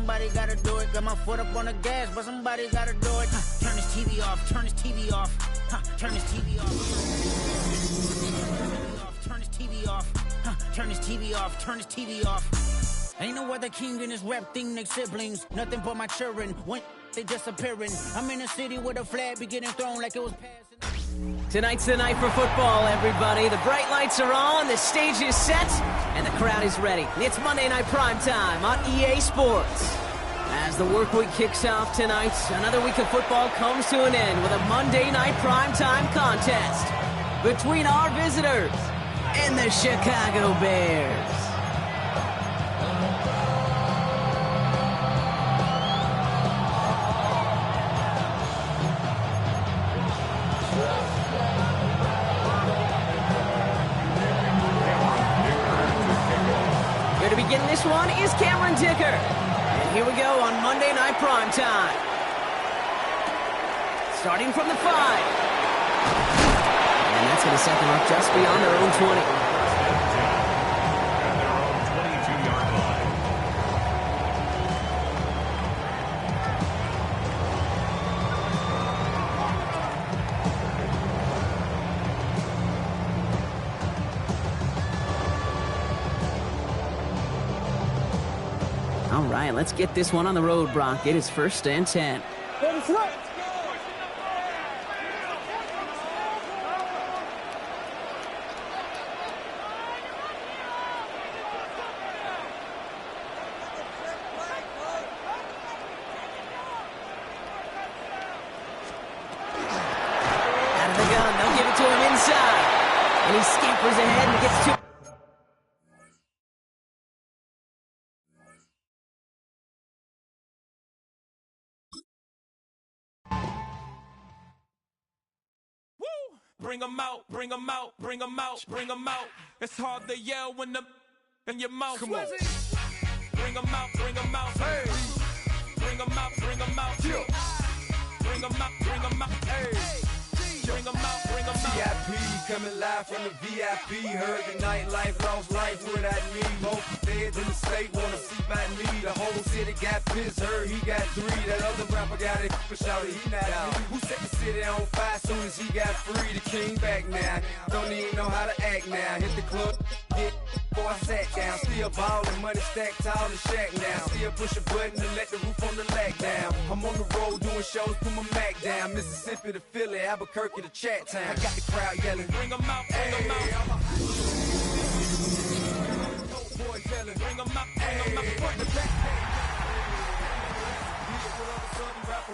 somebody gotta do it. Got my foot up on the gas, but somebody gotta do it. Turn this TV off, turn this TV off. Turn this TV off. Turn this TV off. Turn this TV off, turn this TV off. Ain't no other king in this rap thing, they siblings. Nothing but my children, when they disappearing. I'm in a city where the flag be getting thrown like it was passing. Tonight's the night for football, everybody. The bright lights are on, the stage is set, and the crowd is ready. It's Monday Night Primetime on EA Sports. As the work week kicks off tonight, another week of football comes to an end with a Monday Night Primetime contest between our visitors and the Chicago Bears. Here to begin this one is Cameron Dicker. And here we go on Monday Night Primetime. Starting from the 5. And that's going to set them up just beyond their own 20. At their own 22-yard line. All right, let's get this one on the road, Brock. It is 1st and 10. Out of the gun, they'll give it to him inside. And he scampers ahead and gets to... Bring 'em out, bring 'em out, bring 'em out, bring 'em out. It's hard to yell when the in your mouth. Come on. Bring 'em out, bring 'em out. Hey. Bring 'em out, bring 'em out. Bring 'em out, bring 'em out. Hey. Bring 'em out, bring 'em out. VIP coming live from the VIP. Heard the nightlife, lost life without me. Most feds in the state wanna see by me. The whole city got pissed, heard he got 3. That other rapper got it for shouted, he not out. Who set the city on fire soon as he got free? The king back now. Don't even know how to act now. Hit the club, get before I sat down. Still ballin', money stacked tall in the shack now. Still push a button to let the roof on the lack down. I'm on the road doing shows, put my Mac down. Mississippi to Philly, Albuquerque to Chat Town. I got the crowd yelling, Bring 'em out, bring 'em out. boys yelling, Bring 'em out, bring 'em out. front to back.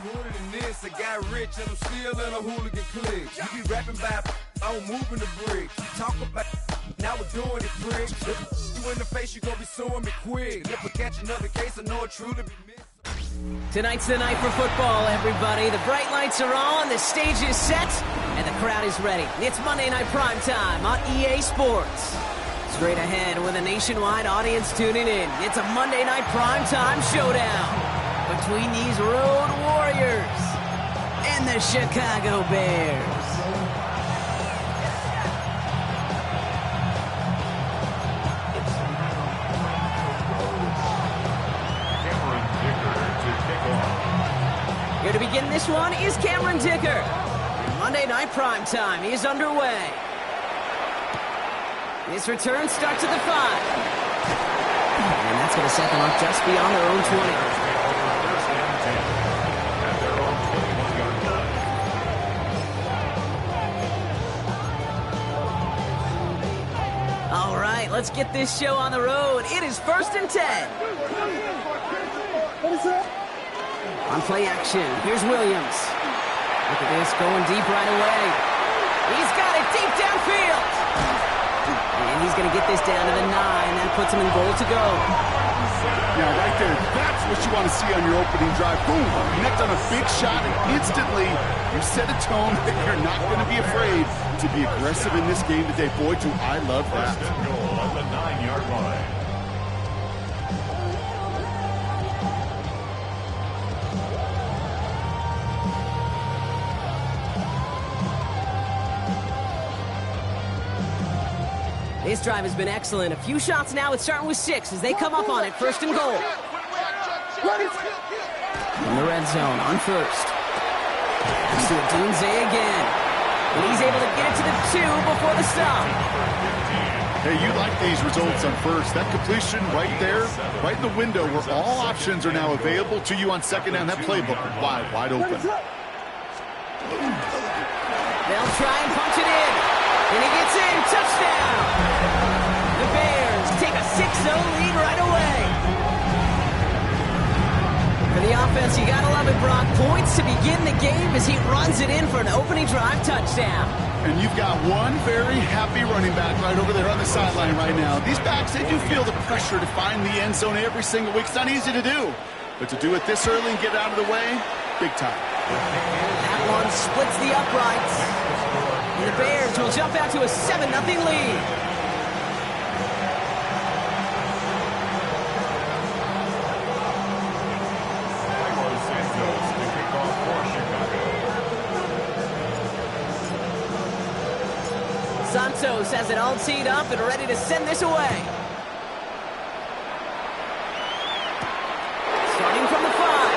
Hooded than this, I got rich and I'm still in a hooligan clique. You be rapping about, I'm moving the bricks. You talk about, now we're doing it, bricks. You in the face, you gonna be suing me quick. If I catch another case, I know it truly be missed. Tonight's the night for football, everybody. The bright lights are on, the stage is set, and the crowd is ready. It's Monday Night Primetime on EA Sports. Straight ahead with a nationwide audience tuning in. It's a Monday Night Primetime showdown between these road warriors and the Chicago Bears. Cameron Dicker to kick off. Here to begin this one is Cameron Dicker. Monday Night Primetime is underway. This return starts at the 5. And that's going to set them up just beyond their own 20. First and 10 at their own 21-yard line. All right, let's get this show on the road. It is 1st and 10. On play action, here's Williams. Look at this, going deep right away. He's got it deep downfield. And he's going to get this down to the 9. That puts him in goal to go. Yeah, right there. That's what you want to see on your opening drive. Boom! Connect on a big shot, and instantly you set a tone that you're not going to be afraid to be aggressive in this game today. Boy, do I love that. First and goal at the 9-yard line. This drive has been excellent. A few shots now. It's starting with 6 as they come up on it. 1st and goal. In the red zone, on first. Pass to Odunze again. And he's able to get it to the 2 before the stop. Hey, you like these results on first. That completion right there, right in the window where all options are now available to you on second down. That playbook wide open. They'll try and punch it in. And he gets in. Touchdown. The Bears take a 6-0 lead right away. For the offense, you gotta love it, Brock. Points to begin the game as he runs it in for an opening drive touchdown. And you've got one very happy running back right over there on the sideline right now. These backs, they do feel the pressure to find the end zone every single week. It's not easy to do. But to do it this early and get out of the way, big time. That one splits the uprights. And the Bears will jump out to a 7-0 lead. Santos has it all teed up and ready to send this away. Starting from the 5.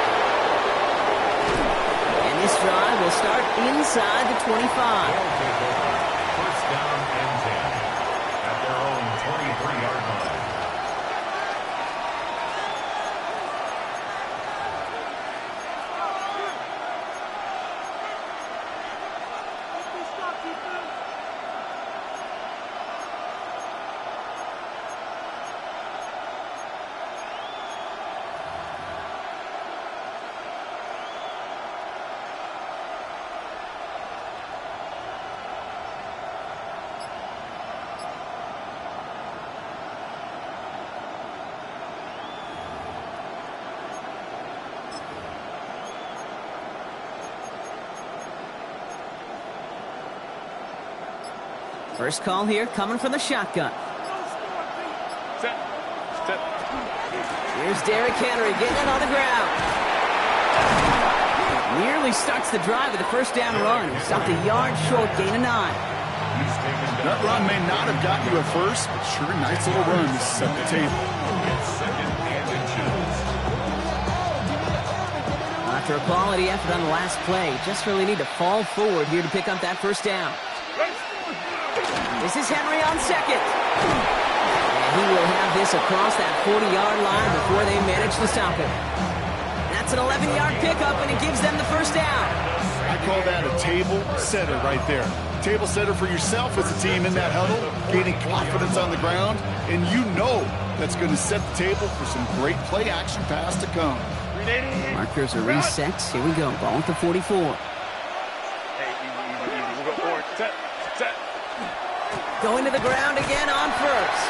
And this drive will start inside the 25. First down and 10 at their own 23-yard line. First call here coming from the shotgun. Here's Derrick Henry getting it on the ground. Nearly starts the drive with a first down run. He stopped a yard short, gain of 9. That run may not have gotten you at first, but sure, nice little run to set the table. After a quality effort on the last play, just really need to fall forward here to pick up that first down. This is Henry on second. And he will have this across that 40-yard line before they manage to stop him. That's an 11-yard pickup, and it gives them the first down. I call that a table setter right there. Table setter for yourself as a team in that huddle, gaining confidence on the ground, and you know that's going to set the table for some great play-action pass to come. Markers are reset. Here we go. Ball at the 44. Going to the ground again on first.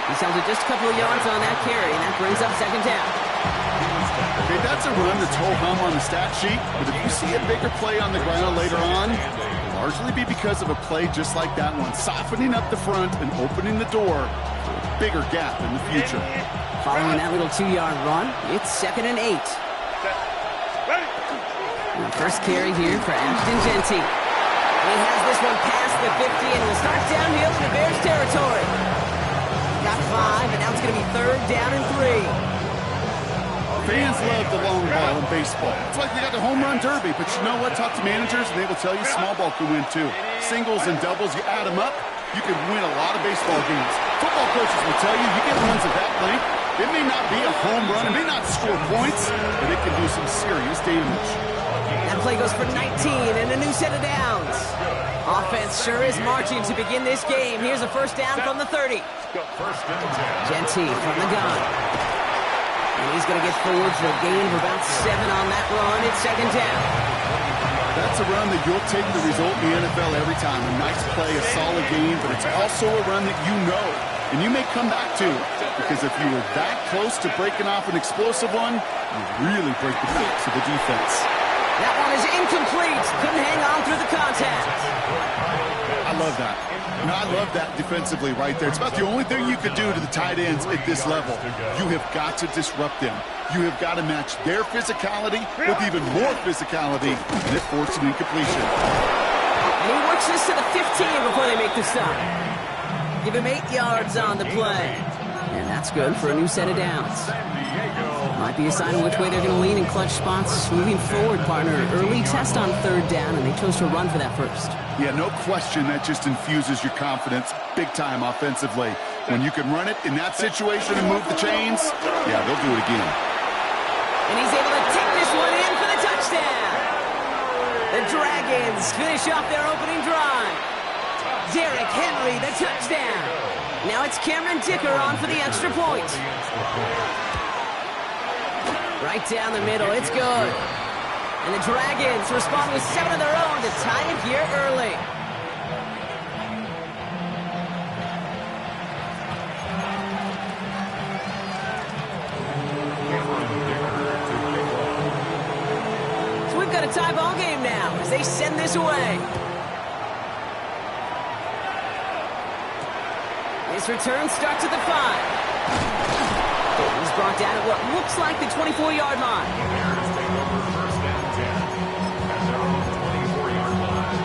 He's held it just a couple of yards on that carry, and that brings up second down. Okay, that's a run that's ho-hum on the stat sheet, but if you see a bigger play on the ground later on, it'll largely be because of a play just like that one, softening up the front and opening the door for a bigger gap in the future. Following that little 2-yard run, it's 2nd and 8. And the first carry here for Ashton Jeanty. He has this one past the 50 and will start downhill in the Bears territory. Got 5, and now it's going to be 3rd down and 3. Fans love the long ball in baseball. It's like they got the home run derby, but you know what? Talk to managers, and they will tell you small ball can win too. Singles and doubles, you add them up, you can win a lot of baseball games. Football coaches will tell you, you get runs of that length, it may not be a home run, it may not score points, but it can do some serious damage. That play goes for 19 and a new set of downs. Offense sure is marching to begin this game. Here's a first down from the 30. Jeanty from the gun. And he's going to get forward for a gain of about 7 on that run. It's second down. That's a run that you'll take the result in the NFL every time. A nice play, a solid game, but it's also a run that you know and you may come back to, because if you were that close to breaking off an explosive one, you really break the backs of the defense. That one is incomplete. Couldn't hang on through the contact. I love that. And I love that defensively right there. It's about the only thing you could do to the tight ends at this level. You have got to disrupt them. You have got to match their physicality with even more physicality, and it forced an incompletion. And he works this to the 15 before they make the stop. Give him 8 yards on the play. And that's good for a new set of downs. San Diego Might be a sign of which way they're going to lean in clutch spots moving forward, partner. Early test on third down, and they chose to run for that first. Yeah, no question that just infuses your confidence big time offensively. When you can run it in that situation and move the chains, yeah, they'll do it again. And he's able to take this one in for the touchdown. The Dragons finish off their opening drive. Derrick Henry, the touchdown. Now it's Cameron Dicker on for the extra point. Right down the middle, it's good. And the Dragons respond with 7 of their own to tie it here early. So we've got a tie ball game now as they send this away. This return starts at the 5. He's brought down at what looks like the 24-yard line. Bears take over first down 10 at their own 24-yard line.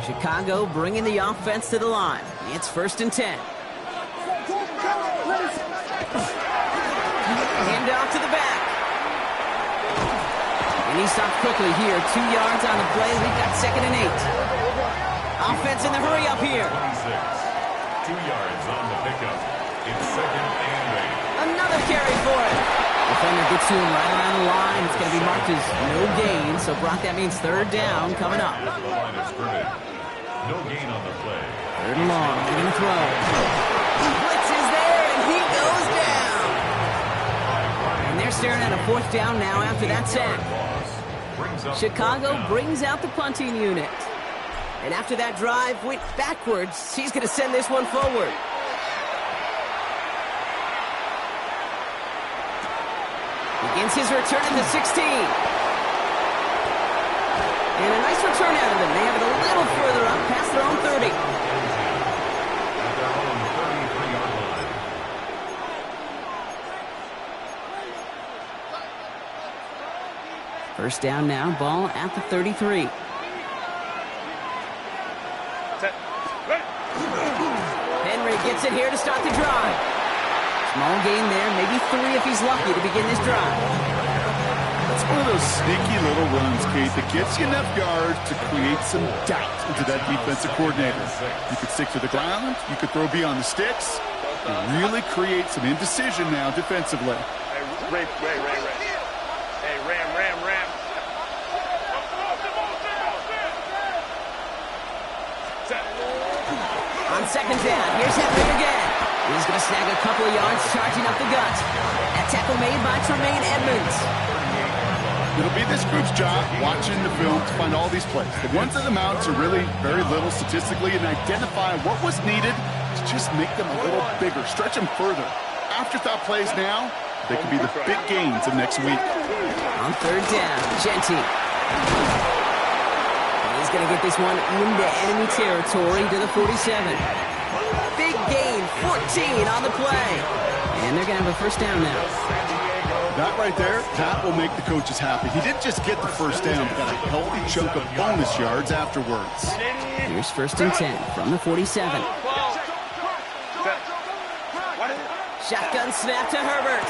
Chicago bringing the offense to the line. It's first and 10. Hand off to the back. And he stops quickly here. 2 yards on the play. We've got second and 8. Offense in the hurry up here. 26. 2 yards on the pickup. It's second and 8. Another carry for it. Defender gets to him right around the line. It's going to be marked as no gain. So, Brock, that means third down coming up. The line of scrimmage. No gain on the play. Third and long. They're going to throw. Blitz is there, and he goes down. And they're staring at a fourth down now after that sack. Chicago brings out the punting unit. And after that drive went backwards, he's going to send this one forward. Begins his return at the 16. And a nice return out of them. They have it a little further up past their own 30. At their own 33-yard line. First down now, ball at the 33. Henry gets it here to start the drive. Small gain there, maybe 3 if he's lucky to begin this drive. That's one of those sneaky little runs, Kate, that gets you enough yards to create some doubt into that defensive coordinator. You could stick to the ground, you could throw beyond the sticks, and really create some indecision now defensively. Hey, Ray. Hey, Ram. On second down, here's Henry again. He's going to snag a couple of yards, charging up the gut. That tackle made by Tremaine Edmonds. It'll be this group's job, watching the film, to find all these plays. The ones that amount to really very little statistically, and identify what was needed to just make them a little bigger, stretch them further. Afterthought plays now, they could be the big gains of next week. On third down, Genty. He's going to get this one into enemy territory to the 47. Big gain, 14 on the play. And they're going to have a first down now. That right there, that will make the coaches happy. He didn't just get the first down, but got a healthy chunk of bonus yards afterwards. Here's first and 10 from the 47. Shotgun snap to Herbert.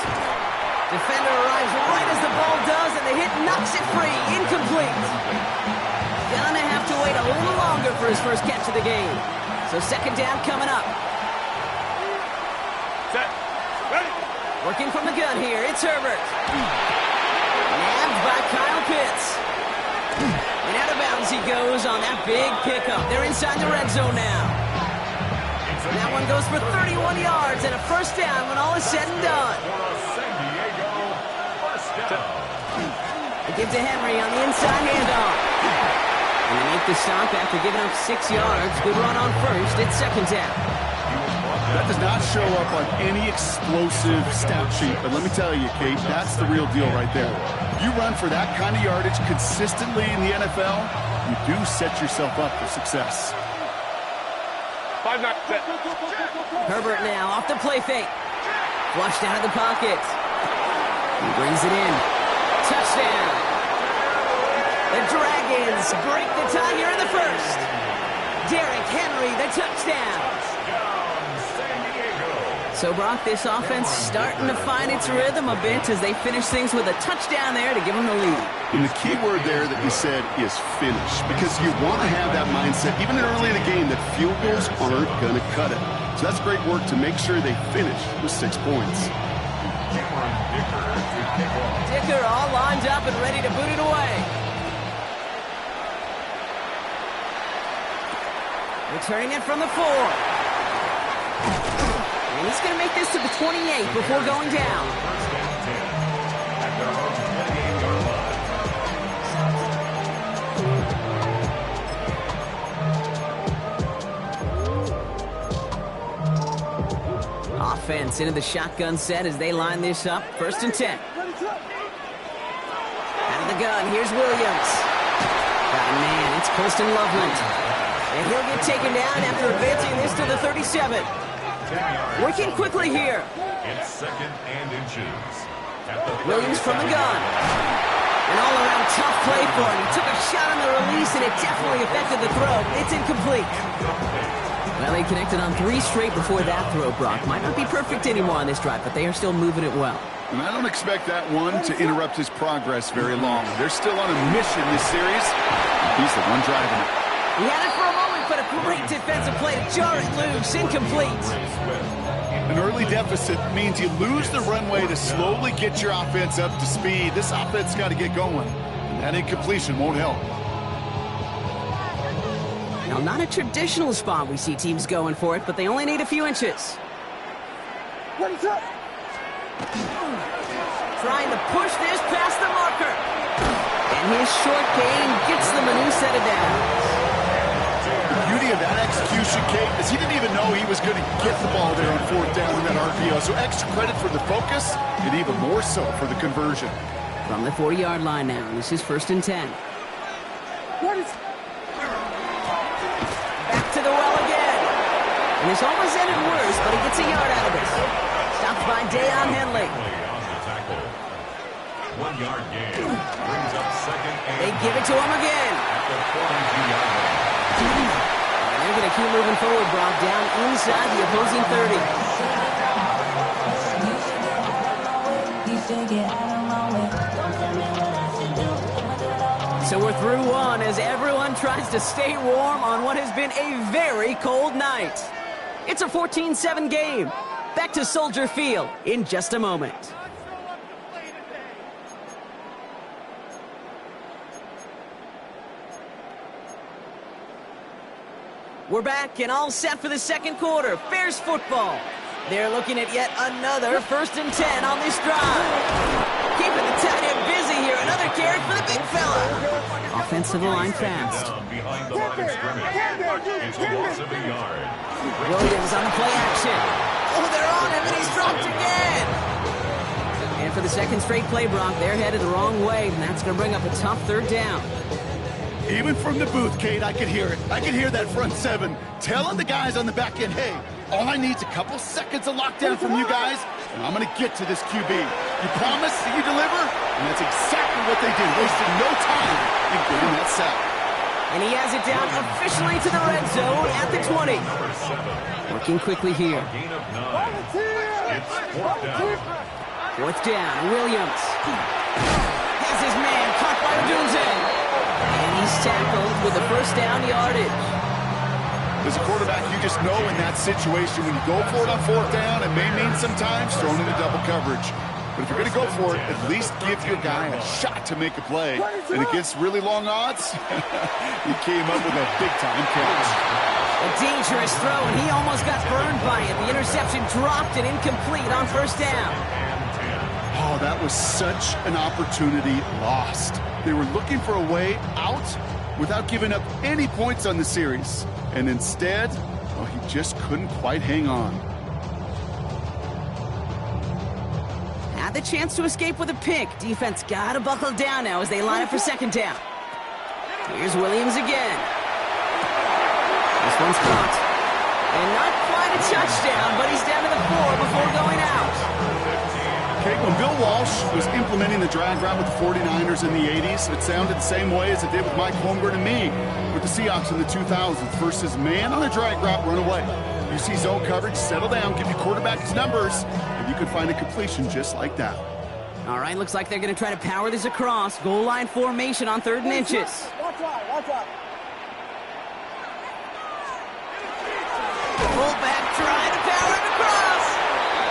Defender arrives right as the ball does, and the hit knocks it free. Incomplete. Gonna have to wait a little longer for his first catch of the game. So second down coming up. Working from the gun here, it's Herbert. Nabbed by Kyle Pitts. And out of bounds he goes on that big pickup. They're inside the red zone now. That one goes for 31 yards and a first down when all is said and done. They give to Henry on the inside handoff. And they make the stop after giving up 6 yards. Good run on first. It's second down. That does not show up on any explosive stat sheet, but let me tell you, Kate, that's the real deal right there. You run for that kind of yardage consistently in the NFL, you do set yourself up for success. Herbert now off the play fake. Flushed out of the pocket. He brings it in. Touchdown. The Dragons break the tie here in the first. Derrick Henry, the touchdown. So, Brock, this offense starting to find its rhythm a bit as they finish things with a touchdown there to give them the lead. And the key word there that you said is finish, because you want to have that mindset, even early in the game, that field goals aren't going to cut it. So that's great work to make sure they finish with 6 points. Dicker all lined up and ready to boot it away. Returning it from the 4. And he's going to make this to the 28 before going down. Offense into the shotgun set as they line this up. 1st and 10. Out of the gun, here's Williams. Oh, man, it's Colston Loveland. And he'll get taken down after advancing this to the 37. Working quickly here. It's 2nd and inches. Williams from the gun. An all-around tough play for him. He took a shot on the release, and it definitely affected the throw. It's incomplete. Well, they connected on 3 straight before that throw, Brock. Might not be perfect anymore on this drive, but they are still moving it well. And I don't expect that one to interrupt his progress very long. They're still on a mission this series. He's the one driving it. He had it for a moment, but a great defensive play to jar it loose. Incomplete. An early deficit means you lose the runway to slowly get your offense up to speed. This offense got to get going, and that incompletion won't help. Now, not a traditional spot we see teams going for it, but they only need a few inches. Trying to push this past the marker. And his short gain gets them a new set of downs. The beauty of that execution, Kate, is he didn't even know he was going to get the ball there on 4th down in that RPO. So extra credit for the focus, and even more so for the conversion. From the 40-yard line now, this is 1st and 10. Back to the well again. And this almost ended worse, but he gets a yard out of this. Stopped by Deion Henley. 1 yard gain brings up 2nd and They give it to him again. at the 42-yard line. And they're going to keep moving forward, Brock, down inside the opposing 30. So we're through one as everyone tries to stay warm on what has been a very cold night. It's a 14-7 game. Back to Soldier Field in just a moment. We're back and all set for the 2nd quarter. Bears football. They're looking at yet another 1st and 10 on this drive. Keeping the tight end busy here. Another carry for the big fella. Offensive line fast. Behind the line of scrimmage. It's a loss of a yard. Williams on the play action. Oh, they're on him and he's dropped again. And for the 2nd straight play, Brock, they're headed the wrong way, and that's going to bring up a tough 3rd down. Even from the booth, Kate, I could hear it. I could hear that front 7 telling the guys on the back end, hey, all I need is a couple seconds of lockdown from you guys, and I'm going to get to this QB. You promise that you deliver? And that's exactly what they did, wasting no time in getting that sack. And he has it down officially to the red zone at the 20. Working quickly here. Gain of 9. It's 4th down. 4th down, Williams has his man caught by Odunze. And he's tackled with the 1st down yardage. As a quarterback, you just know in that situation when you go for it on 4th down, it may mean sometimes throwing into double coverage. But if you're going to go for it, at least give your guy a shot to make a play. And against really long odds, he came up with a big-time catch. A dangerous throw, and he almost got burned by it. The interception dropped and incomplete on 1st down. Oh, that was such an opportunity lost. They were looking for a way out without giving up any points on the series. And instead, well, he just couldn't quite hang on. Had the chance to escape with a pick. Defense got to buckle down now as they line up for 2nd down. Here's Williams again. This one's caught. And not quite a touchdown, but he's down to the 4 before going out. Okay, when Bill Walsh was implementing the drag route with the 49ers in the 80s, it sounded the same way as it did with Mike Holmgren and me with the Seahawks in the 2000s versus man on a drag route, run away. You see zone coverage, settle down, give your quarterback his numbers, and you can find a completion just like that. All right, looks like they're going to try to power this across. Goal line formation on 3rd and inches. Watch out. Fullback trying to power it across.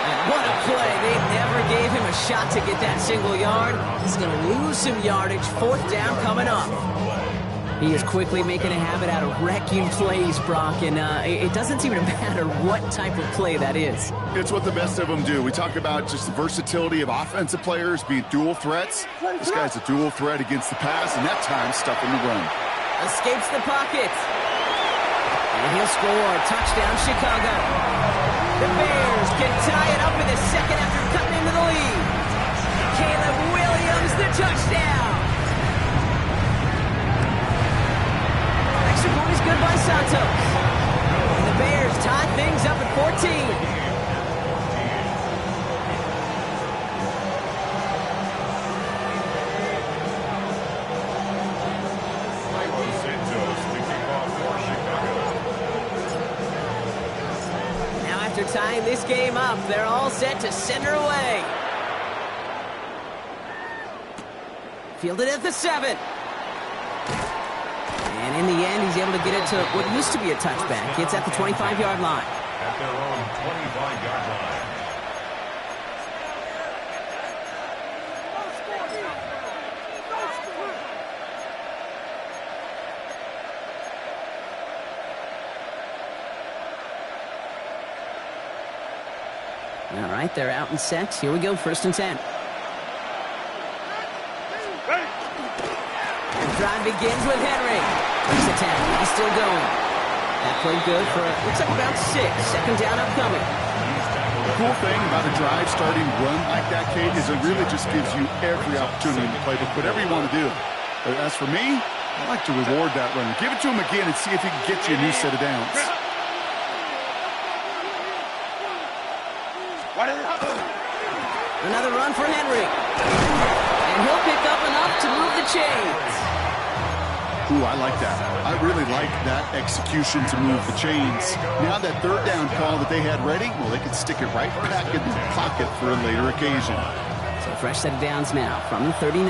And what a play. They never gave him a shot to get that single yard. He's going to lose some yardage. 4th down coming up. He is quickly making a habit out of wrecking plays, Brock, and it doesn't seem to matter what type of play that is. It's what the best of them do. We talk about just the versatility of offensive players being dual threats. This guy's a dual threat against the pass, and that time stuffing the run. Escapes the pocket. And he'll score. Touchdown, Chicago. The Bears can tie it up in the 2nd after cutting into the lead. Caleb Williams, the touchdown. Extra point is good by Santos. And the Bears tie things up at 14. Tying this game up, they're all set to send her away. Fielded at the 7. And in the end, he's able to get it to what used to be a touchback. It's at the 25-yard line. At their own 25-yard line. All right, they're out and set. Here we go, 1st and 10. The drive begins with Henry. First attack, he's still going. That played good for, looks like about 6. 2nd down upcoming. The cool thing about a drive starting run like that, Kate, is it really just gives you every opportunity in the playbook, whatever you want to do. But as for me, I like to reward that runner. Give it to him again and see if he can get you a new set of downs. Another run for Henry. And he'll pick up enough to move the chains. Ooh, I like that. I really like that execution to move the chains. Now that 3rd down call that they had ready, well, they can stick it right back in the pocket for a later occasion. So fresh set of downs now from the 39.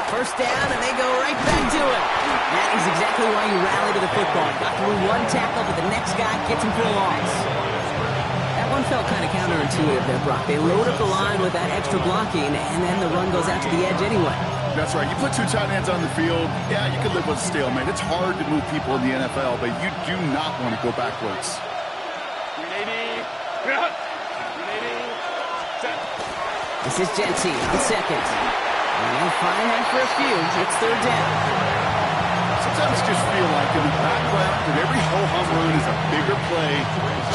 First down, and they go right back to it. That is exactly why you rally to the football. Got through one tackle, but the next guy gets him for a loss. That one felt kind of counterintuitive there, Brock. They load up the line with that extra blocking, and then the run goes out to the edge anyway. That's right. You put 2 tight ends on the field, yeah, you can live with a stalemate. It's hard to move people in the NFL, but you do not want to go backwards. This is Jency on 2nd. And fine head for a few. It's 3rd down. Sometimes just feel like in the background that every ho-hum run is a bigger play.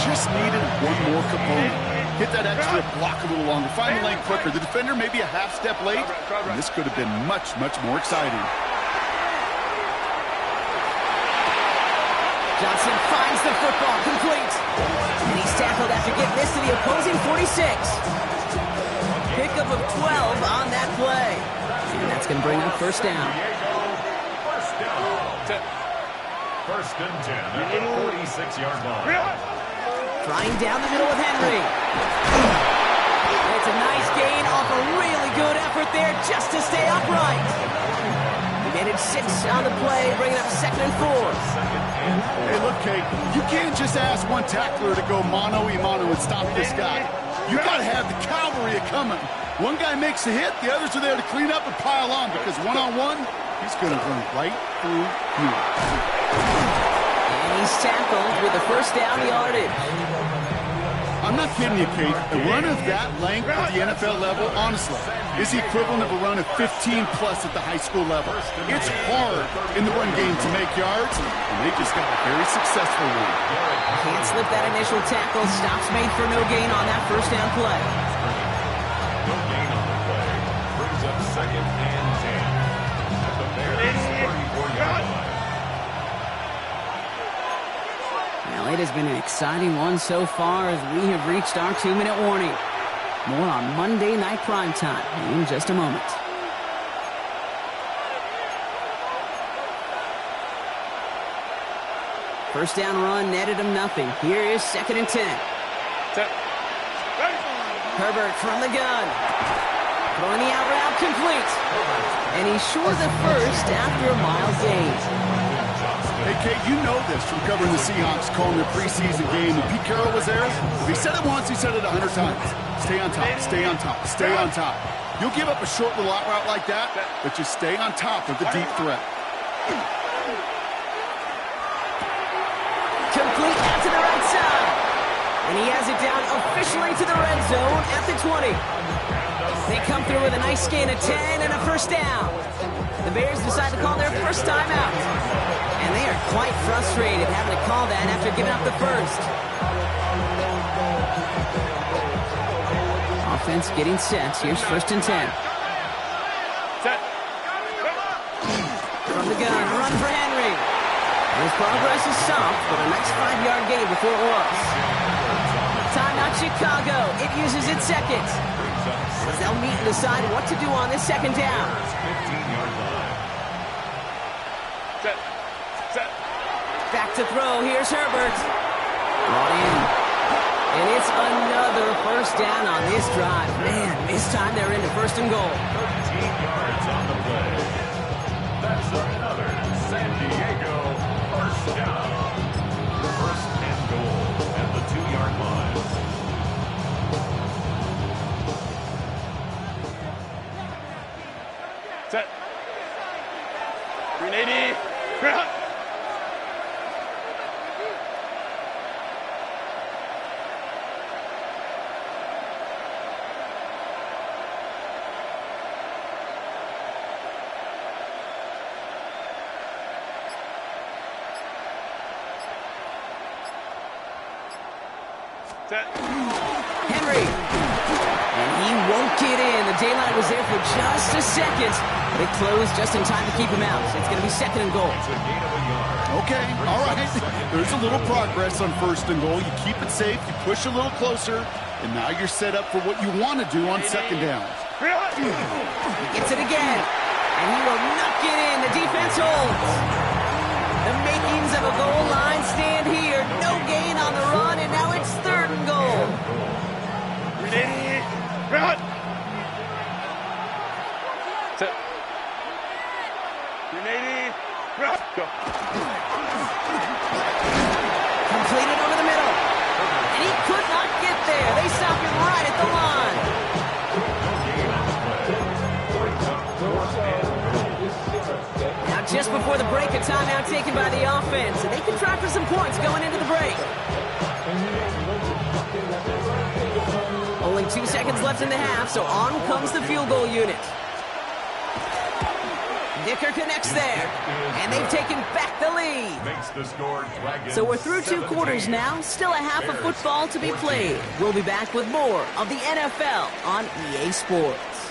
Just needed one more component. Hit that extra block a little longer. Find the lane quicker. The defender may be a half step late, and this could have been much, much more exciting. Johnson finds the football complete. And he's tackled after getting this to the opposing 46. Pickup of 12 on that play. And that's going to bring up 1st down. First and 10 at the 46-yard line. Flying down the middle with Henry. It's a nice gain off a really good effort there just to stay upright. He made it 6 on the play, bringing up 2nd and 4. Hey, look, Kate, you can't just ask one tackler to go mano-a-mano and stop this guy. You got to have the cavalry coming. One guy makes a hit, the others are there to clean up and pile on, because one-on-one, he's going to run right through you. And he's tackled with the 1st down yardage. I'm not kidding you, Kate. A run of that length at the NFL level, honestly, is the equivalent of a run of 15-plus at the high school level. It's hard in the run game to make yards, and they just got a very successful one. Can't slip that initial tackle. Stops made for no gain on that 1st down play. No gain on the play. Brings up 2nd and 10 at the Bears' 34-yard line. Now It has been an exciting one so far as we have reached our 2-minute warning. More on Monday Night Primetime in just a moment. First down run netted him nothing. Here is 2nd and 10. Herbert from the gun. Throwing the out route complete. And he's short the first after a mile gain. Hey, Kate, you know this from covering the Seahawks, calling their preseason game. When Pete Carroll was there, if he said it once, he said it 100 times. Stay on top, stay on top, stay on top. You'll give up a short little out route like that, but just stay on top of the deep threat. Complete out to the right side. And he has it down officially to the red zone at the 20. They come through with a nice gain of 10 and a first down. The Bears decide to call their first timeout. And they are quite frustrated having to call that after giving up the first. Offense getting set. Here's 1st and 10. Set. From the gun, run for Henry. His progress is soft, but a nice 5-yard gain before it was. Timeout Chicago. It uses its second. As they'll meet and decide what to do on this 2nd down. 15-yard line. Set. Set. Back to throw. Here's Herbert. Brought in. And it's another first down on this drive. Man, this time they're into 1st and goal. 13 yards on the play. That's another San Diego first down. 1st and goal at the 2-yard line. Set. 380. Ground. Set. Henry. And he won't get in. The daylight was there for just a second. They closed just in time to keep him out. It's going to be 2nd and goal. It's a gain of a yard. Okay, all right. There's a little progress on 1st and goal. You keep it safe, you push a little closer, and now you're set up for what you want to do on 2nd down. He gets it again. And he will not get in. The defense holds. The makings of a goal line stand here. No gain on the run, and now it's 3rd and goal. 380. Ground. Set. 380. Ground. Go. Completed over the middle. And he could not get there. They stop him right at the line. Now just before the break, a timeout taken by the offense. And they can try for some points going into the break. Only 2 seconds left in the half, so on comes the field goal unit. Dicker connects there, and they've taken back the lead. Makes the score Dragons. So we're through 2 quarters now, still a half of football to be played. We'll be back with more of the NFL on EA Sports.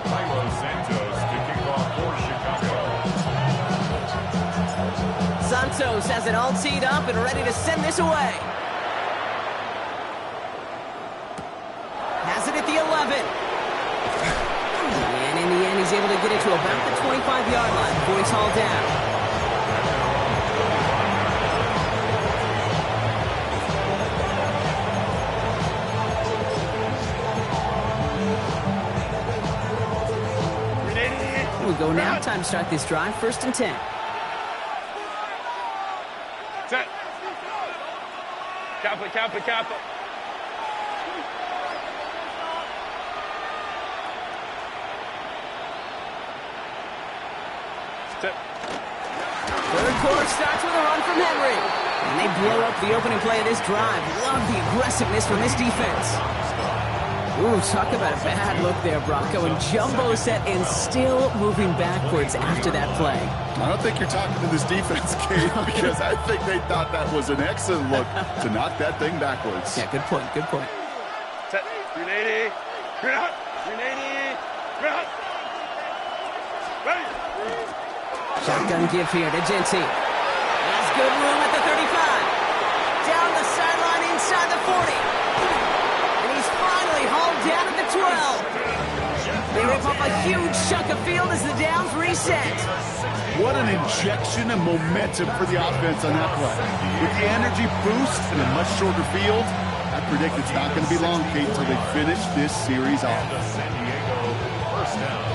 Carlos Santos to kick off for Chicago. Santos has it all teed up and ready to send this away. Has it at the 11. And in the end, he's able to get it to about the 25-yard line before he's hauled down. We go now. Time to start this drive. 1st and 10. Set. Kappa, Kappa, Kappa. Set. 3rd quarter starts with a run from Henry. And they blow up the opening play of this drive. Love the aggressiveness from this defense. Ooh, talk about a bad look there, Brock. Going jumbo set and still moving backwards after that play. I don't think you're talking to this defense, Kate, because I think they thought that was an excellent look to knock that thing backwards. Yeah, good point, good point. Set. 380. Ground. Shotgun give here to Gentry. Has good room at the 35. Down the sideline inside the 40. And he's finally hauled down at the 12. They rip up a huge chunk of field as the downs reset. What an injection of momentum for the offense on that play. With the energy boost and a much shorter field, I predict it's not going to be long, Kate, until they finish this series off. San Diego, first down.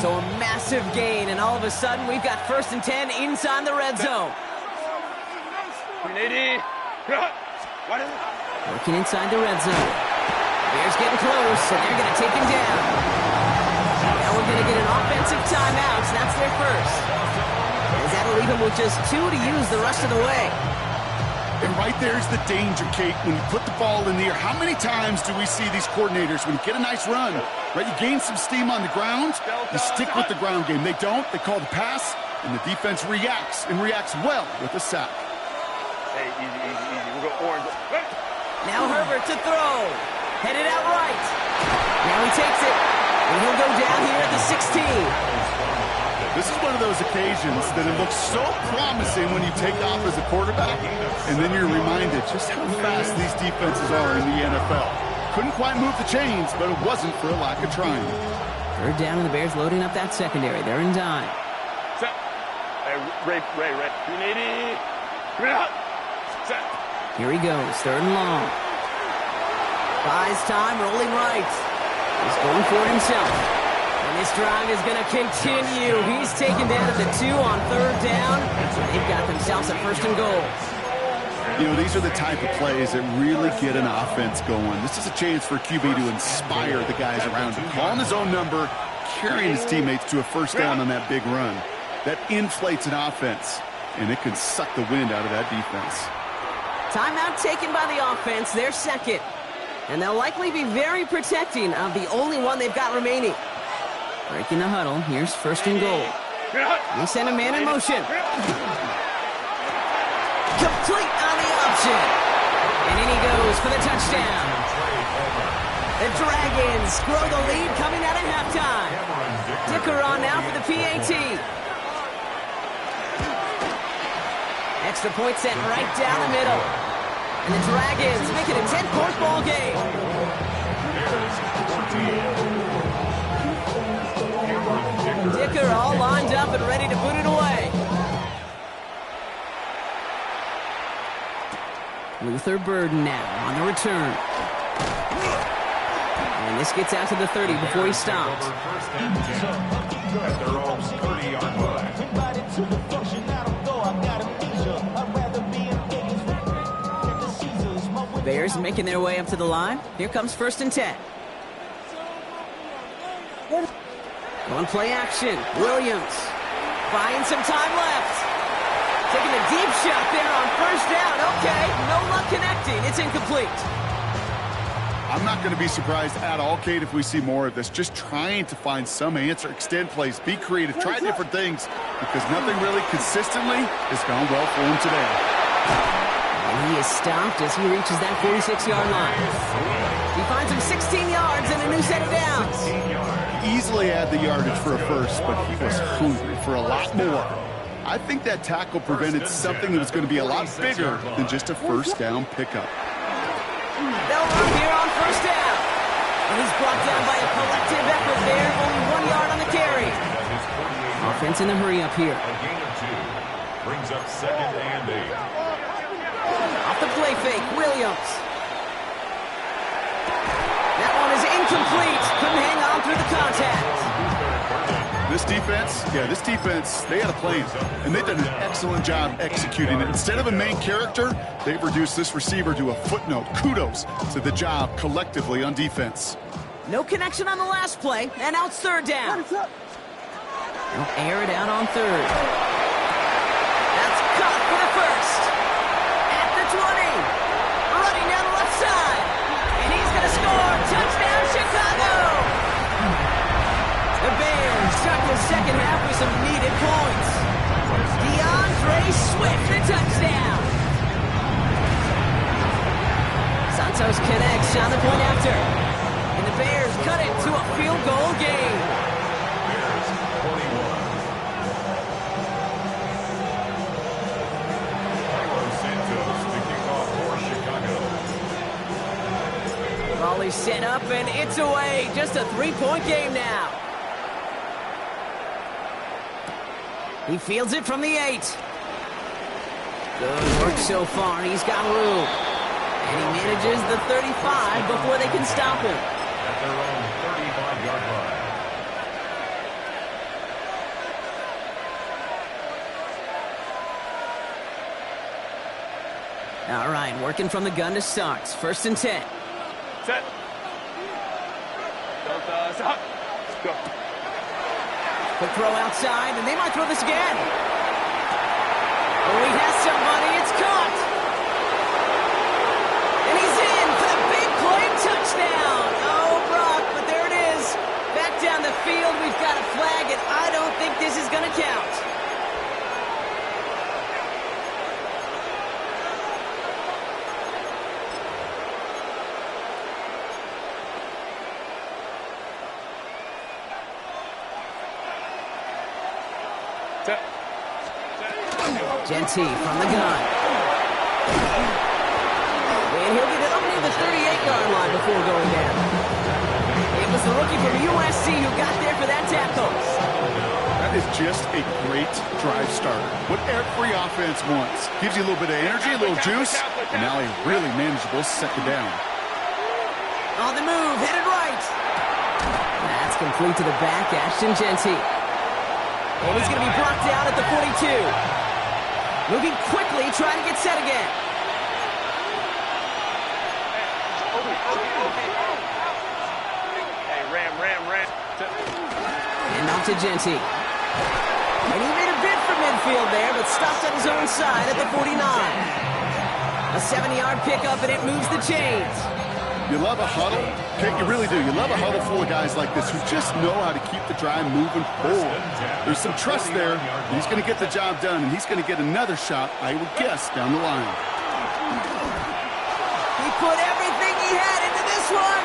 So a massive gain, and all of a sudden we've got 1st and 10 inside the red zone. Working inside the red zone. Bears getting close, and they're going to take him down. Now we're going to get an offensive timeout, so that's their first. As that'll leave him with just 2 to use the rest of the way. And right there's the danger, Kate, when you put the ball in the air. How many times do we see these coordinators, when you get a nice run, right, you gain some steam on the ground, you stick with the ground game. They don't, they call the pass, and the defense reacts, and reacts well with a sack. Hey, easy. We'll go orange. Now Herbert to throw. Headed out right. Now he takes it, and he'll go down here at the 16. This is one of those occasions that it looks so promising when you take off as a quarterback, and then you're reminded just how fast these defenses are in the NFL. Couldn't quite move the chains, but it wasn't for a lack of trying. 3rd down, and the Bears loading up that secondary. They're in dime. Set. Hey, Ray. Come out. Set. Here he goes, 3rd and long. Buys time, rolling right. He's going for it himself. And this drive is going to continue. He's taken down at the 2 on 3rd down. They've got themselves a 1st and goal. You know, these are the type of plays that really get an offense going. This is a chance for QB to inspire the guys around him. Calling his own number, carrying his teammates to a 1st down on that big run. That inflates an offense, and it can suck the wind out of that defense. Timeout taken by the offense, their 2nd. And they'll likely be very protecting of the only one they've got remaining. Breaking the huddle, here's 1st and goal. They send a man in motion. Complete on the option. And in he goes for the touchdown. The Dragons grow the lead coming out at halftime. Dicker on now for the PAT. Extra point set right down the middle. And the Dragons make it a 10-point ball game. Dicker all lined up and ready to put it away. Luther Burden now on the return. And this gets out to the 30 before he stops. First and 10 at their own 30-yard line. Bears making their way up to the line. Here comes 1st and 10. On play action, Williams buying some time left. Taking a deep shot there on 1st down. Okay, no luck connecting. It's incomplete. I'm not going to be surprised at all, Kate, if we see more of this. Just trying to find some answer, extend plays, be creative, try different things, because nothing really consistently has gone well for him today. And he is stopped as he reaches that 46-yard line. He finds him 16 yards and a new set of downs. Easily had the yardage for a 1st, but he was hungry for a lot more. I think that tackle prevented something that was going to be a lot bigger than just a 1st down pickup. They'll run here on 1st down. And he's brought down by a collective effort there. Only 1 yard on the carry. Offense in a hurry up here. A gain of 2 brings up 2nd and 8. Off the play fake, Williams. That one is incomplete. Couldn't hang on through the contact. This defense, they had a plan, and they've done an excellent job executing it. Instead of a main character, they've reduced this receiver to a footnote. Kudos to the job collectively on defense. No connection on the last play, and now it's 3rd down. They'll air it out on 3rd. That's caught for the 1st. At the 20. Running down the left side. And he's going to score. Touchdown, Chicago. The Bears start the 2nd half with some needed points. DeAndre Swift, the touchdown. Santos connects on the point after. And the Bears cut it to a field goal game. Bears 21. Cairo Santos to kick off for Chicago. Volley set up, and it's away. Just a 3-point game now. He fields it from the 8. Good work so far. He's got room. And he manages the 35 before they can stop him. At their own 35-yard line. All right, working from the gun to start. 1st and 10. Set. Stop. Go. Quick throw outside, and they might throw this again. Oh, he has somebody. It's caught. And he's in for the big play touchdown. Oh, Brock, but there it is. Back down the field, we've got a flag, and I don't think this is going to count. Set. Genty from the gun. And he'll get it up near the 38-yard line before going down. It was the rookie from USC who got there for that tackle. That is just a great drive starter. What every offense wants. Gives you a little bit of energy, a little juice, and now a really manageable second down. On the move, headed right. That's complete to the back, Ashton Genty. And he's going to be blocked out at the 42. Moving quickly, trying to get set again. Hey, ram. And off to Genty. And he made a bid for midfield there, but stopped on his own side at the 49. A 70-yard pickup, and it moves the chains. You love a huddle. Okay, you really do. You love a huddle full of guys like this who just know how to keep the drive moving forward. There's some trust there. He's going to get the job done, and he's going to get another shot, I would guess, down the line. He put everything he had into this one.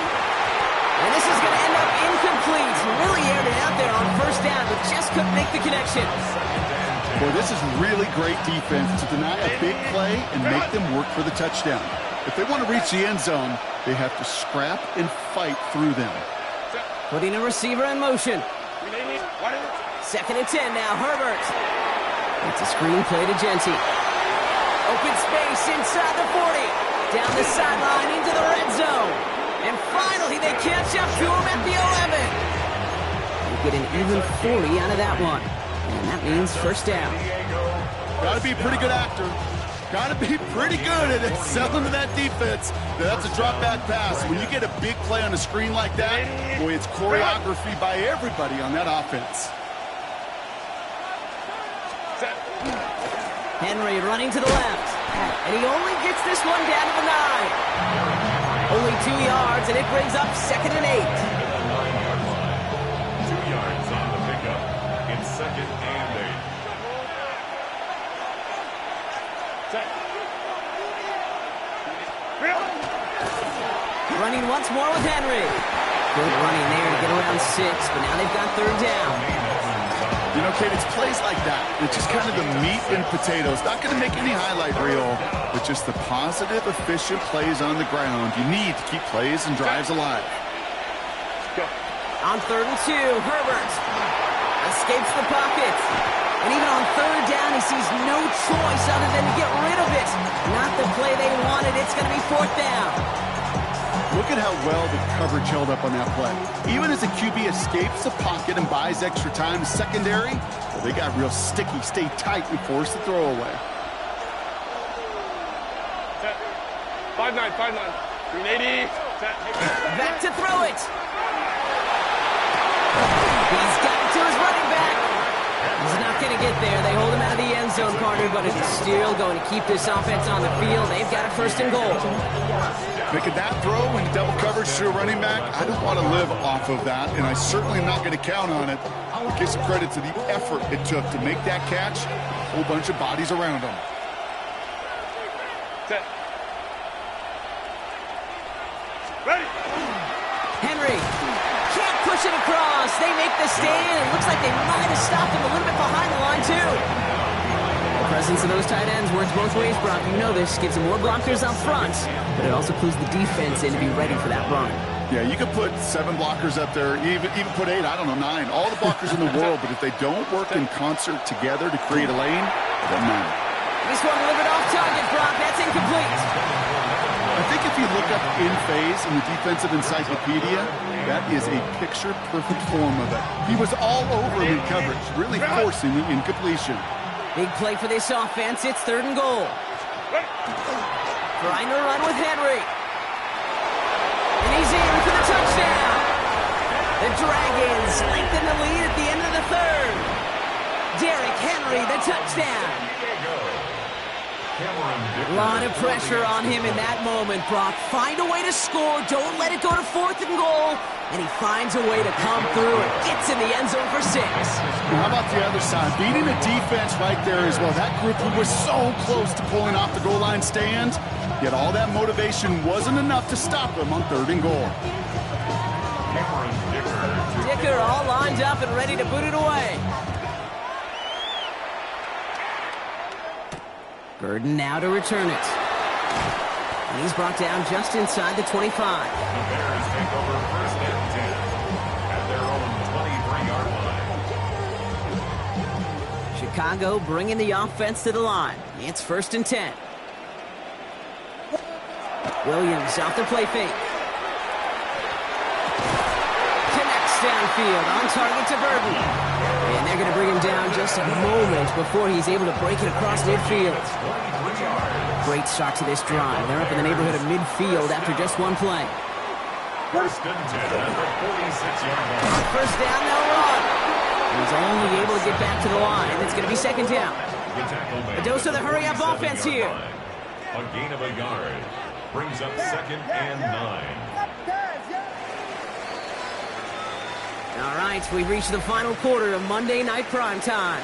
And this is going to end up incomplete. He really aired it out there on 1st down, but just couldn't make the connection. Boy, this is really great defense to deny a big play and make them work for the touchdown. If they want to reach the end zone, they have to scrap and fight through them. Putting a receiver in motion. 2nd and 10 now, Herbert. It's a screen play to Genty. Open space inside the 40. Down the sideline into the red zone. And finally, they catch up to him at the 11. They get an even 40 out of that one. And that means 1st down. Got to be a pretty good actor. Got to be pretty good at selling to that defense. That's a drop back pass. When you get a big play on a screen like that, boy, it's choreography by everybody on that offense. Henry running to the left. And he only gets this one down to the 9. Only 2 yards, and it brings up 2nd and 8. 2 yards on the pickup. It's 2nd and 8. Running once more with Henry. Good running there to get around 6, but now they've got 3rd down. You know, Kate, it's plays like that. It's just kind of the meat and potatoes. Not going to make any highlight reel, but just the positive, efficient plays on the ground. You need to keep plays and drives alive. On 3rd and 2, Herbert escapes the pocket. And even on 3rd down, he sees no choice other than to get rid of it. Not the play they wanted. It's going to be 4th down. Look at how well the coverage held up on that play. Even as the QB escapes the pocket and buys extra time, secondary, well, they got real sticky, stay tight, and force the throw away. 5-9. 380. Back to throw it. He's got it to his running back. He's not going to get there. They hold him out of the end zone, Carter, but it's still going to keep this offense on the field. They've got a 1st and goal. Making that throw in double coverage to a running back, I don't want to live off of that, and I certainly am not going to count on it. But give some credit to the effort it took to make that catch. A whole bunch of bodies around him. Set. Ready. Henry push it across. They make the stand. It looks like they might have stopped him a little bit behind the line, too. The presence of those tight ends works both ways, Brock. You know this. Gives them more blockers up front, but it also clues the defense in to be ready for that run. Yeah, you could put 7 blockers up there, even put 8, I don't know, 9. All the blockers in the world, but if they don't work in concert together to create a lane, it doesn't matter. This one delivered off target, Brock. That's incomplete. I think if you look up in phase in the defensive encyclopedia, that is a picture-perfect form of it. He was all over him in coverage, really forcing the incompletion. Big play for this offense. It's 3rd and goal. Trying to run with Henry. And he's in for the touchdown. The Dragons lengthen the lead at the end of the 3rd. Derrick Henry, the touchdown. A lot of pressure on him in that moment, Brock. Find a way to score. Don't let it go to 4th and goal. And he finds a way to come through and gets in the end zone for 6. Now, how about the other side? Beating the defense right there as well. That group who was so close to pulling off the goal line stand, yet all that motivation wasn't enough to stop him on 3rd and goal. Dicker all lined up and ready to boot it away. Burden now to return it. And he's brought down just inside the 25. The Bears take over 1st and 10 at their own 23-yard line. Chicago bringing the offense to the line. It's 1st and 10. Williams off the play fake. Connects downfield, on target to Burden. And they're going to bring him down just a moment before he's able to break it across midfield. Great start to this drive. They're up in the neighborhood of midfield after just one play. 1st and 10 at the 46-yard line. First down, they'll run. He's only able to get back to the line. It's going to be 2nd down. A dose of the hurry-up offense here. A gain of a yard brings up 2nd and 9. All right, we've reached the final quarter of Monday Night Primetime.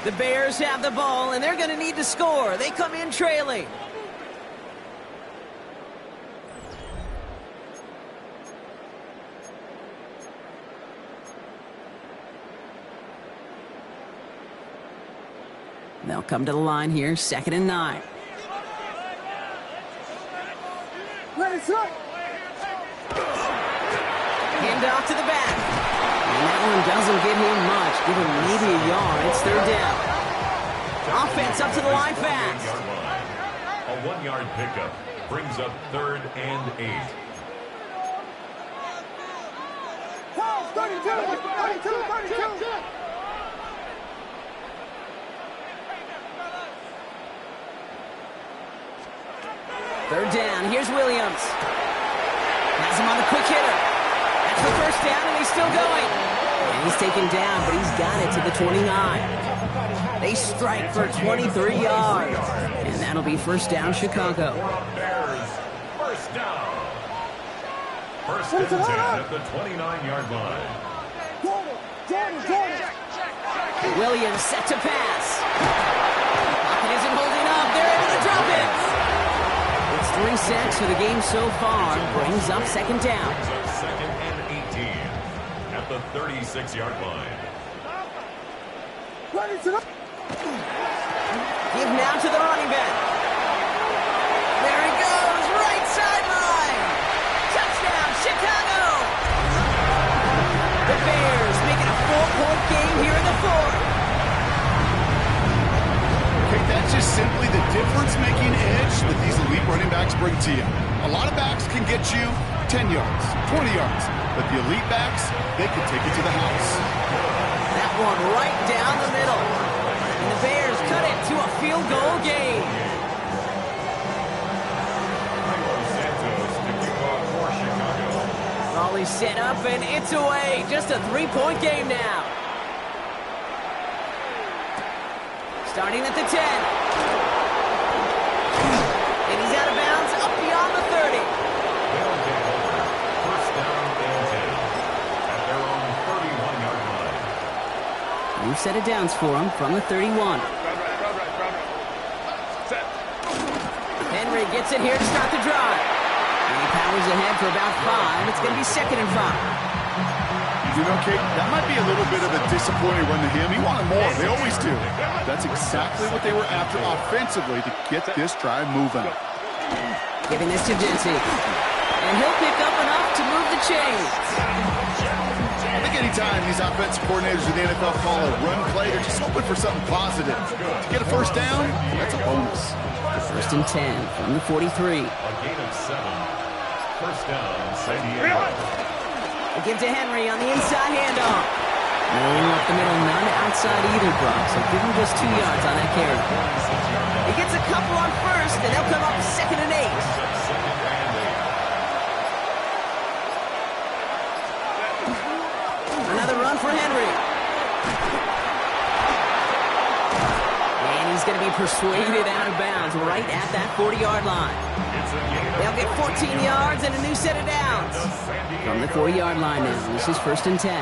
The Bears have the ball, and they're going to need to score. They come in trailing. They'll come to the line here, 2nd and 9. Hand off to the back. And that one doesn't give him much. Give him maybe a yard. It's 3rd down. Offense up to the line fast. A 1-yard pickup brings up 3rd and 8. 32. 3rd down. Here's Williams. Has him on the quick hitter. That's the 1st down, and he's still going. And he's taken down, but he's got it to the 29. They strike for 23 yards. And that'll be 1st down, Chicago. Bears, 1st down. 1st and 10 at the 29-yard line. Williams set to pass. Pocket isn't holding up. They're able to drop it. It's 3 sacks for the game so far. Brings up 2nd down. Brings up 2nd and 18 at the 36-yard line. Give now to the running back. There he goes, right sideline. Touchdown, Chicago. The Bears making a 4-point game here in the 4th. Okay, that's just simply the difference-making edge that these elite running backs bring to you. A lot of backs can get you 10 yards, 20 yards, but the elite backs, they can take it to the house. That one right down the middle. And the Bears cut it to a field goal game. Santos to kick off for Chicago. Raleigh set up and it's away. Just a 3-point game now. Starting at the 10. And he's out of bounds up beyond the 30. They'll take over 1st down and 10 at their own 31-yard line. New set of downs for him from the 31. Right. Set. Henry gets it here to start the drive. And he powers ahead for about 5. It's going to be 2nd and 5. You know, Kate, that might be a little bit of a disappointing run to him. He wanted more. They always do. That's exactly what they were after offensively to get this drive moving. Giving this to Dinty. And he'll pick up enough to move the chains. I think anytime these offensive coordinators in the NFL call a run play, they're just hoping for something positive. To get a first down, that's a bonus. First and 10 from the 43. A gain of 7. First down, San Diego. They give to Henry on the inside handoff. No up the middle, none outside either, Brock. So give him just 2 yards on that carry. He gets a couple on first, and they'll come up 2nd and 8. Another run for Henry. And he's going to be persuaded out of bounds right at that 40-yard line. They'll get 14 yards and a new set of downs. From the 40-yard line now, this is first and 10. A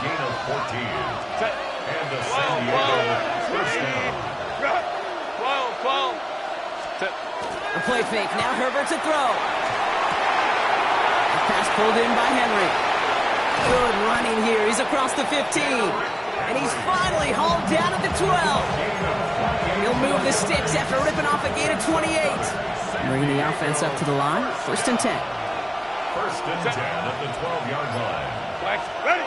gain of 14. And the San Diego first down. A play fake, now Herbert to throw. The pass pulled in by Henry. Good running here, he's across the 15. And he's finally hauled down at the 12. He'll move the sticks after ripping off a gain of 28. Bringing the offense up to the line, first and 10. First and 10 at the 12-yard line. Ready?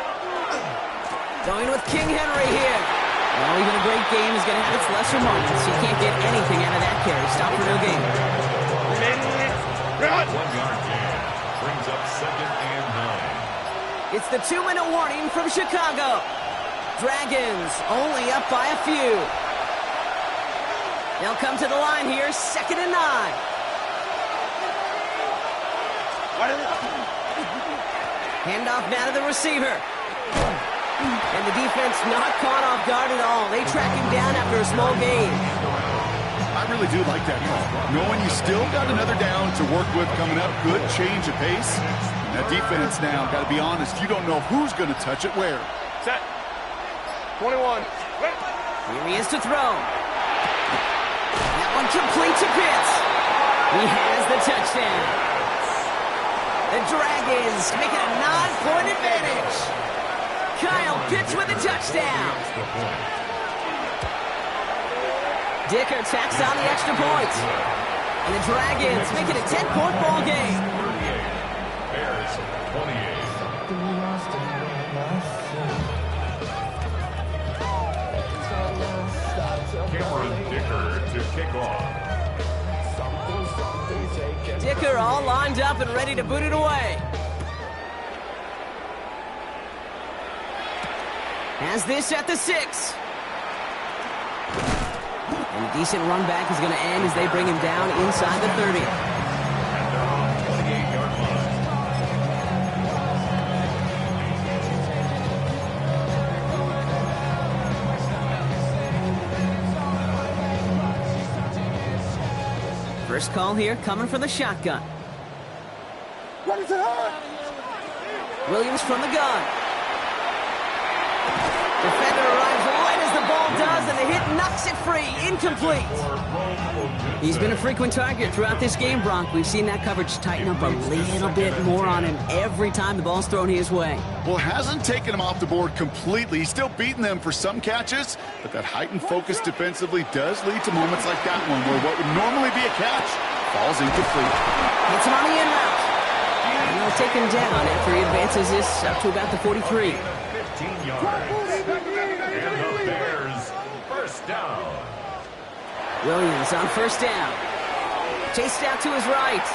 Going with King Henry here. Well, even a great game is going to have its lesser moments. You can't get anything out of that carry. Stop for no gain. 1-yard gain. Brings up 2nd and 9. It's the 2-minute warning from Chicago. Dragons only up by a few. They'll come to the line here, 2nd and 9. Handoff now to the receiver. And the defense not caught off guard at all. They track him down after a small gain. I really do like that call. Knowing you still got another down to work with coming up, good change of pace. And that defense now, got to be honest, you don't know who's going to touch it where. Set. 21. Here he is to throw. That one complete to Pitts. He has the touchdown. The Dragons make it a 9-point advantage. Kyle Pitts with a touchdown. Dicker tacks on the extra point. And the Dragons make it a 10-point ball game. 38. Bears 28. Cameron Dicker to kick off. Dicker all lined up and ready to boot it away. Has this at the 6. And a decent run back is going to end as they bring him down inside the 30. And they're on 28-yard line. First call here coming from the shotgun. Williams from the gun. Defender arrives right as the ball does, and the hit knocks it free. Incomplete. He's been a frequent target throughout this game, Bronk. We've seen that coverage tighten up a little bit more on him every time the ball's thrown his way. Well, hasn't taken him off the board completely. He's still beating them for some catches, but that heightened focus defensively does lead to moments like that one where what would normally be a catch falls incomplete. Hits him on the in route. And they'll take him down after he advances this up to about the 43. 15 yards. And the Bears first down. Williams on first down. Chased out to his right.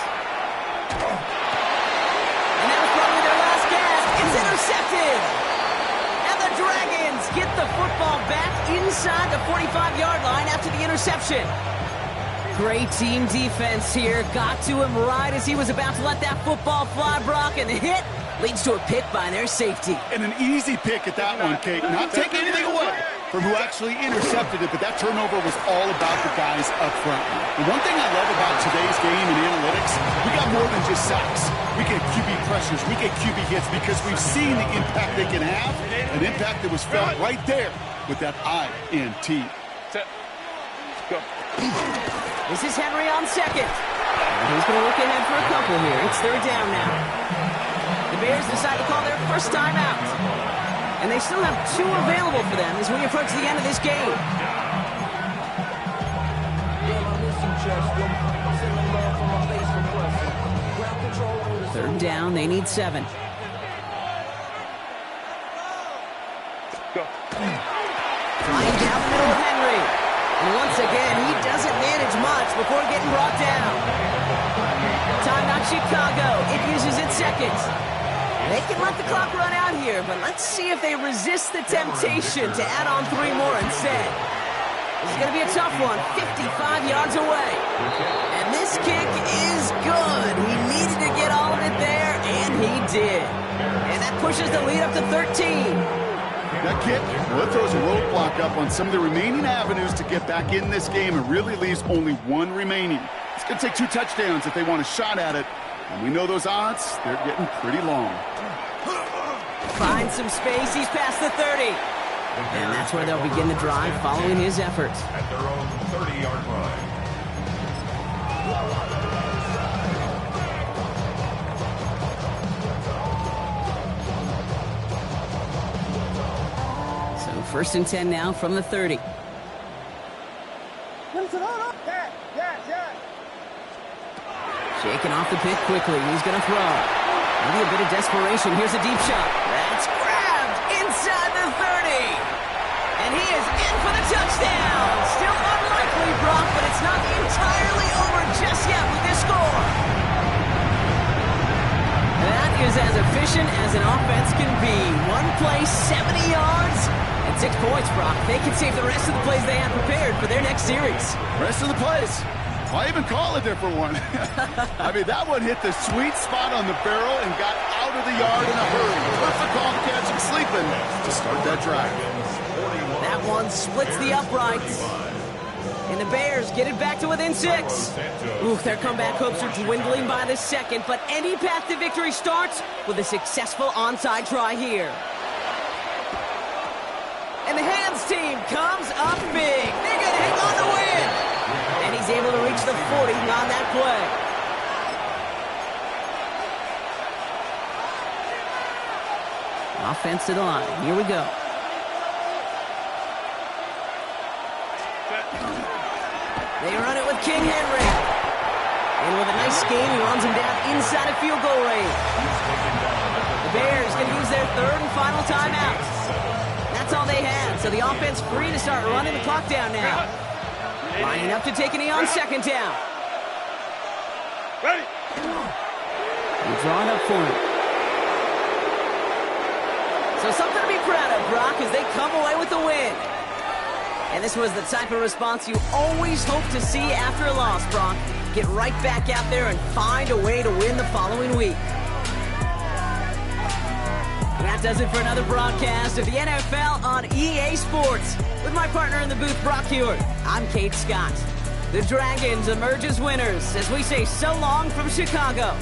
And that was probably their last gasp. It's intercepted. And the Dragons get the football back inside the 45-yard line after the interception. Great team defense here. Got to him right as he was about to let that football fly, Brock, and the hit leads to a pick by their safety. And an easy pick at that one, Kate. Not taking anything away from who actually intercepted it, but that turnover was all about the guys up front. The one thing I love about today's game in analytics, we got more than just sacks. We get QB pressures, we get QB hits because we've seen the impact they can have, an impact that was felt right there with that INT. Set. Go. This is Henry on second. And he's going to look ahead for a couple here. It's third down now. The Bears decide to call their first timeout. And they still have 2 available for them as we approach the end of this game. Third down, they need 7. Go. Flying down the middle of Henry. And once again, he doesn't manage much before getting brought down. Timeout Chicago. It uses its seconds. They can let the clock run out here, but let's see if they resist the temptation to add on 3 more instead. This is going to be a tough one, 55 yards away. And this kick is good. He needed to get all of it there, and he did. And that pushes the lead up to 13. That kick, well, it throws a roadblock up on some of the remaining avenues to get back in this game and really leaves only 1 remaining. It's going to take 2 touchdowns if they want a shot at it. And we know those odds, they're getting pretty long. Finds some space, he's past the 30. And that's where they'll begin the drive following his efforts. At their own 30-yard line. So 1st and 10 now from the 30. Shaking off the pick quickly. He's going to throw. Maybe a bit of desperation. Here's a deep shot. That's grabbed inside the 30. And he is in for the touchdown. Still unlikely, Brock, but it's not entirely over just yet with this score. That is as efficient as an offense can be. 1 play, 70 yards, and 6 points, Brock. They can save the rest of the plays they have prepared for their next series. Rest of the plays? Why even call a different one? I mean, that one hit the sweet spot on the barrel and got out of the yard in a hurry. Perfect call to catch him sleeping to start that drive. That one splits the uprights. And the Bears get it back to within 6. Ooh, their comeback hopes are dwindling by the second, but any path to victory starts with a successful onside try here. And the Hands team comes up big. They're going to hang on to win. And he's able to reach the 40 on that play. Offense to the line. Here we go. They run it with King Henry. And with a nice game, he runs him down inside of field goal range. The Bears can use their 3rd and final timeout. That's all they had, so the offense free to start running the clock down now. Lining up to take a knee on 2nd down. Ready. You draw it up for him. So something to be proud of, Brock, as they come away with the win. And this was the type of response you always hope to see after a loss, Brock. Get right back out there and find a way to win the following week. And that does it for another broadcast of the NFL on EA Sports. With my partner in the booth, Brock Huard, I'm Kate Scott. The Dragons emerge as winners as we say so long from Chicago.